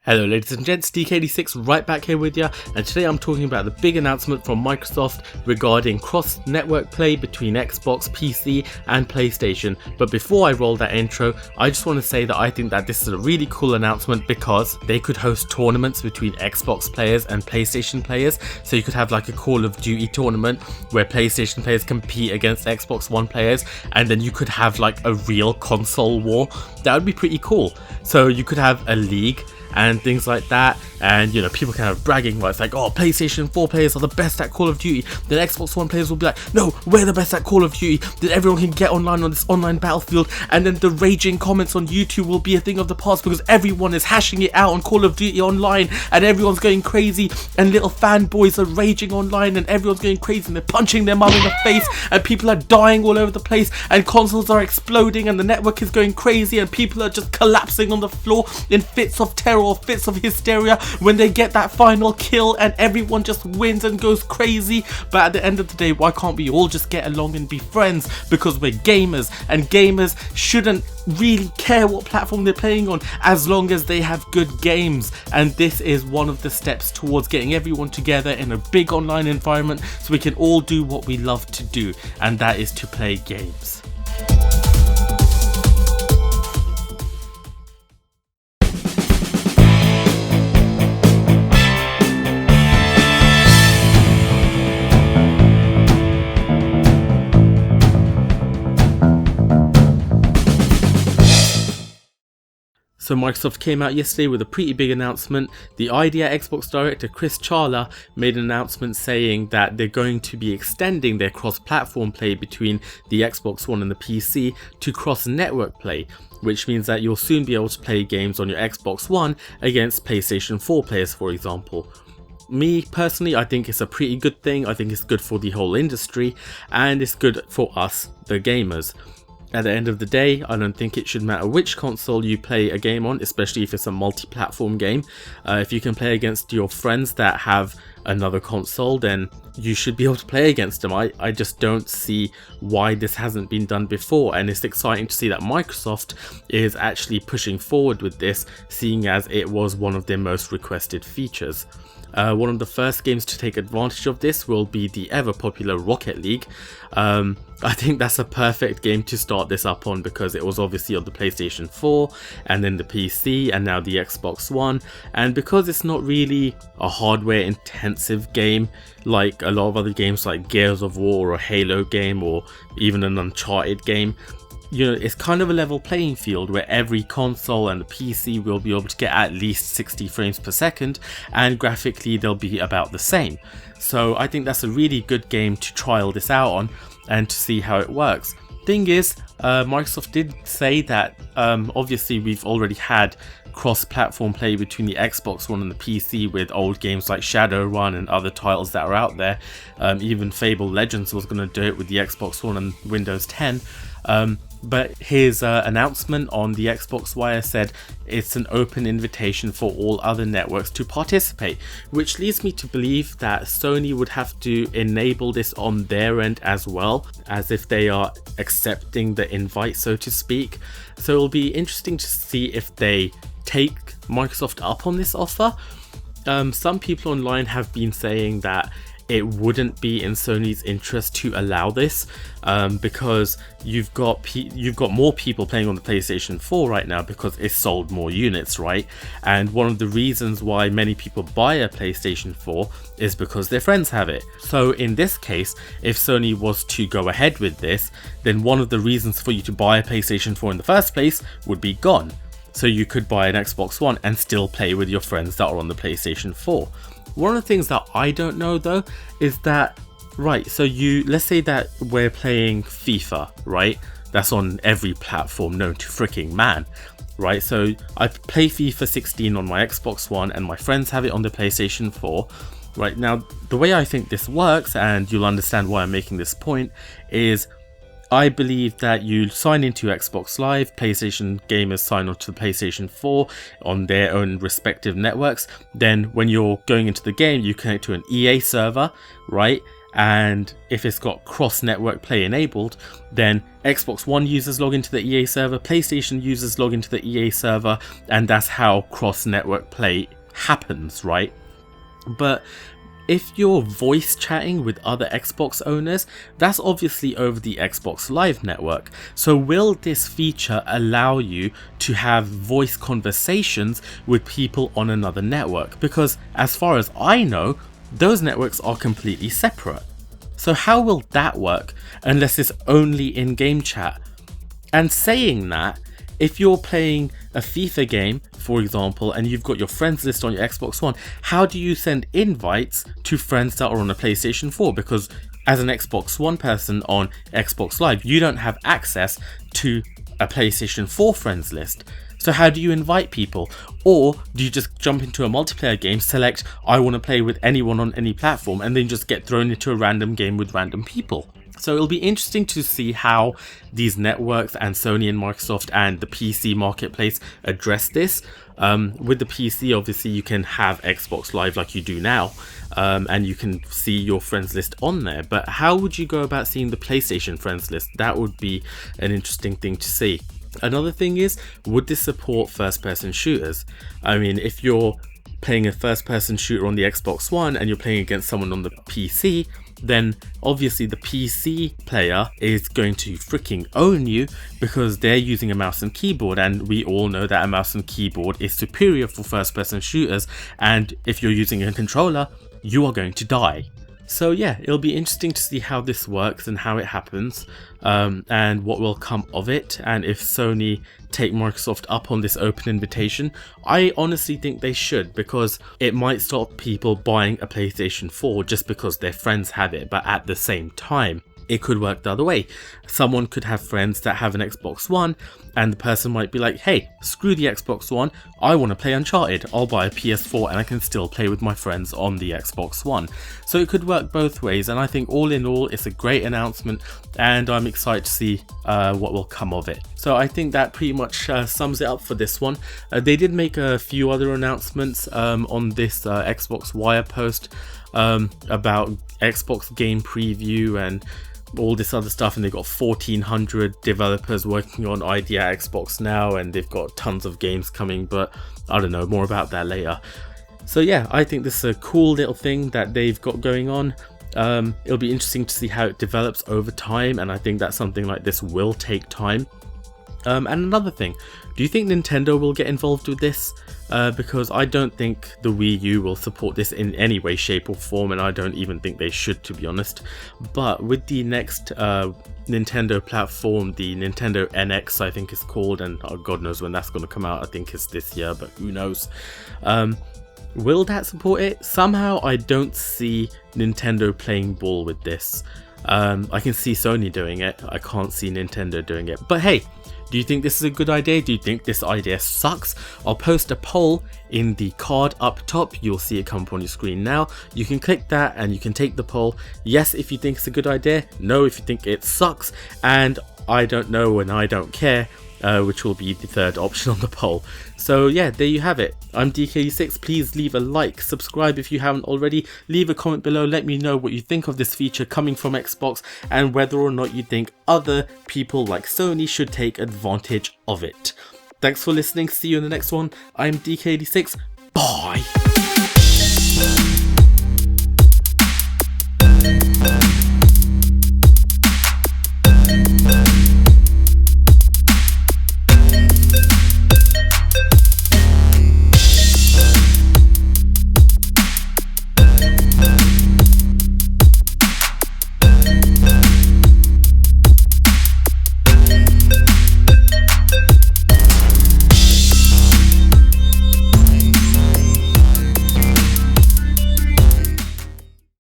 Hello ladies and gents, DK86 right back here with you, and today I'm talking about the big announcement from Microsoft regarding cross-network play between Xbox, PC and PlayStation. But before I roll that intro, I just want to say that I think that this is a really cool announcement because they could host tournaments between Xbox players and PlayStation players. So you could have like a Call of Duty tournament where PlayStation players compete against Xbox One players, and then you could have like a real console war. That would be pretty cool. So you could have a league and things like that, and you know, people kind of bragging like, it's like, oh, PlayStation 4 players are the best at Call of Duty, then Xbox One players will be like, no, we're the best at Call of Duty, then everyone can get online on this online battlefield, and then the raging comments on YouTube will be a thing of the past because everyone is hashing it out on Call of Duty online, and everyone's going crazy, and little fanboys are raging online, and everyone's going crazy, and they're punching their mum in the face, and people are dying all over the place, and consoles are exploding, and the network is going crazy, and people are just collapsing on the floor in fits of terror or fits of hysteria when they get that final kill, and everyone just wins and goes crazy. But at the end of the day, why can't we all just get along and be friends? Because we're gamers, and gamers shouldn't really care what platform they're playing on as long as they have good games. And this is one of the steps towards getting everyone together in a big online environment so we can all do what we love to do, and that is to play games. So Microsoft came out yesterday with a pretty big announcement. The IDEA Xbox director Chris Charla made an announcement saying that they're going to be extending their cross-platform play between the Xbox One and the PC to cross-network play, which means that you'll soon be able to play games on your Xbox One against PlayStation 4 players, for example. Me personally, I think it's a pretty good thing. I think it's good for the whole industry, and it's good for us, the gamers. At the end of the day, I don't think it should matter which console you play a game on, especially if it's a multi-platform game. If you can play against your friends that have another console, then you should be able to play against them. I just don't see why this hasn't been done before, and it's exciting to see that Microsoft is actually pushing forward with this, seeing as it was one of their most requested features. One of the first games to take advantage of this will be the ever popular Rocket League. I think that's a perfect game to start this up on because it was obviously on the PlayStation 4 and then the PC and now the Xbox One, and because it's not really a hardware intensive game like a lot of other games like Gears of War or a Halo game or even an Uncharted game. You know, it's kind of a level playing field where every console and the PC will be able to get at least 60 frames per second, and graphically they'll be about the same. So I think that's a really good game to trial this out on and to see how it works. Thing is, Microsoft did say that obviously we've already had cross-platform play between the Xbox One and the PC with old games like Shadowrun and other titles that are out there. Even Fable Legends was going to do it with the Xbox One and Windows 10. But his announcement on the Xbox Wire said it's an open invitation for all other networks to participate, which leads me to believe that Sony would have to enable this on their end as well, as if they are accepting the invite, so to speak. So it'll be interesting to see if they take Microsoft up on this offer. Some people online have been saying that it wouldn't be in Sony's interest to allow this because you've got more people playing on the PlayStation 4 right now because it's sold more units, right? And one of the reasons why many people buy a PlayStation 4 is because their friends have it. So in this case, if Sony was to go ahead with this, then one of the reasons for you to buy a PlayStation 4 in the first place would be gone. So you could buy an Xbox One and still play with your friends that are on the PlayStation 4. One of the things that I don't know though is that, right, so let's say that we're playing FIFA, right? That's on every platform known to freaking man, right? So I play FIFA 16 on my Xbox One and my friends have it on the PlayStation 4. Right, now the way I think this works, and you'll understand why I'm making this point, is I believe that you sign into Xbox Live, PlayStation gamers sign on to the PlayStation 4 on their own respective networks. Then when you're going into the game, you connect to an EA server, right? and if it's got cross-network play enabled, then Xbox One users log into the EA server, PlayStation users log into the EA server, and that's how cross-network play happens, right? But if you're voice chatting with other Xbox owners, that's obviously over the Xbox Live network. So will this feature allow you to have voice conversations with people on another network? Because as far as I know, those networks are completely separate. So how will that work unless it's only in-game chat? And saying that, if you're playing a FIFA game, for example, and you've got your friends list on your Xbox One, how do you send invites to friends that are on a PlayStation 4? Because as an Xbox One person on Xbox Live, you don't have access to a PlayStation 4 friends list. So how do you invite people? Or do you just jump into a multiplayer game, select I want to play with anyone on any platform, and then just get thrown into a random game with random people? So it'll be interesting to see how these networks and Sony and Microsoft and the PC marketplace address this. With the PC, obviously you can have Xbox Live like you do now, and you can see your friends list on there. But how would you go about seeing the PlayStation friends list? That would be an interesting thing to see. Another thing is, would this support first-person shooters? I mean, if you're playing a first-person shooter on the Xbox One and you're playing against someone on the PC, then obviously the PC player is going to freaking own you because they're using a mouse and keyboard, and we all know that a mouse and keyboard is superior for first-person shooters, and if you're using a controller, you are going to die. So yeah, it'll be interesting to see how this works and how it happens, and what will come of it, and if Sony take Microsoft up on this open invitation. I honestly think they should, because it might stop people buying a PlayStation 4 just because their friends have it, but at the same time, it could work the other way. Someone could have friends that have an Xbox One, and the person might be like, hey, screw the Xbox One, I want to play Uncharted, I'll buy a PS4 and I can still play with my friends on the Xbox One. So it could work both ways, and I think all in all it's a great announcement, and I'm excited to see what will come of it. So I think that pretty much sums it up for this one. They did make a few other announcements on this Xbox Wire post about Xbox game preview and all this other stuff, and they've got 1,400 developers working on Idea Xbox now, and they've got tons of games coming, but I don't know, more about that later. So yeah, I think this is a cool little thing that they've got going on. It'll be interesting to see how it develops over time, and I think that something like this will take time. And another thing, do you think Nintendo will get involved with this? Because I don't think the Wii U will support this in any way, shape or form, and I don't even think they should, to be honest. But with the next Nintendo platform, the Nintendo NX I think it's called, and God knows when that's going to come out, I think it's this year, but who knows. Will that support it? Somehow I don't see Nintendo playing ball with this. I can see Sony doing it, I can't see Nintendo doing it. But hey, do you think this is a good idea? Do you think this idea sucks? I'll post a poll in the card up top. You'll see it come up on your screen now. You can click that and you can take the poll. Yes, if you think it's a good idea. No, if you think it sucks. And I don't know and I don't care, which will be the third option on the poll. So yeah, there you have it. I'm DK6. Please leave a like, subscribe if you haven't already, leave a comment below, let me know what you think of this feature coming from Xbox and whether or not you think other people like Sony should take advantage of it. Thanks for listening, see you in the next one. I'm DK6, bye!